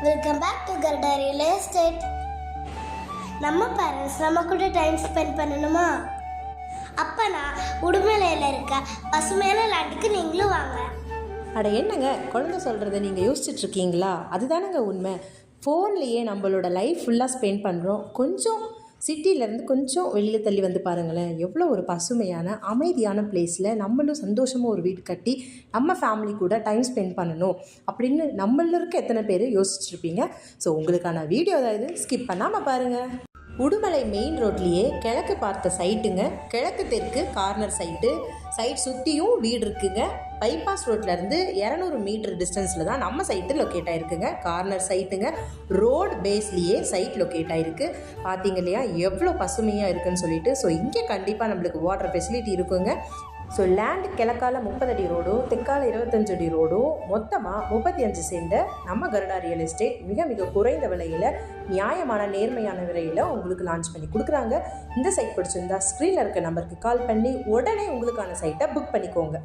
Welcome back to Garuda real estate. நம்ம parents நம்ம கூட டைம் ஸ்பெண்ட் பண்ணணுமா? அப்பனா உடுமலையில் இருக்க பசுமையான லேண்டுக்கு நீங்களும் வாங்க. அட என்னங்க குழந்தை சொல்கிறத நீங்கள் யோசிச்சுட்டு இருக்கீங்களா? அதுதானங்க உண்மை. ஃபோன்லேயே நம்மளோட லைஃப் ஃபுல்லாக ஸ்பெண்ட் பண்ணுறோம். கொஞ்சம் சிட்டியிலேருந்து கொஞ்சம் வெளியில் தள்ளி வந்து பாருங்களேன், எவ்வளோ ஒரு பசுமையான அமைதியான பிளேஸில் நம்மளும் சந்தோஷமாக ஒரு வீடு கட்டி நம்ம ஃபேமிலி கூட டைம் ஸ்பெண்ட் பண்ணணும் அப்படின்னு நம்மள இருக்க எத்தனை பேர் யோசிச்சுருப்பீங்க. ஸோ உங்களுக்கான வீடியோ தான் இது, ஸ்கிப் பண்ணாமல் பாருங்கள். உடுமலை மெயின் ரோட்லேயே கிழக்கு பார்த்த சைட்டுங்க, கிழக்கு தெற்கு கார்னர் சைட் சுற்றியும் வீடு இருக்குங்க. பைபாஸ் ரோட்லேருந்து 200 மீட்டர் டிஸ்டன்ஸில் தான் நம்ம சைட்டு லொக்கேட் ஆகிருக்குங்க. கார்னர் சைட்டுங்க, ரோடு பேஸ்லேயே சைட் லொக்கேட் ஆகிருக்கு. பார்த்தீங்க இல்லையா எவ்வளோ பசுமையாக இருக்குன்னு சொல்லிட்டு. ஸோ இங்கே கண்டிப்பாக நம்மளுக்கு வாட்டர் ஃபெசிலிட்டி இருக்குங்க. ஸோ லேண்ட் கிழக்கால 30 அடி ரோடும் தெற்கால 25 அடி ரோடும் மொத்தமாக 35 சென்ட் நம்ம கருடா ரியல் எஸ்டேட் மிக குறைந்த விலையில் நியாயமான நேர்மையான விலையில் உங்களுக்கு லான்ச் பண்ணி கொடுக்குறாங்க. இந்த சைட் பிடிச்சிருந்தா ஸ்க்ரீனில் இருக்க நம்பருக்கு கால் பண்ணி உடனே உங்களுக்கான சைட்டை புக் பண்ணிக்கோங்க.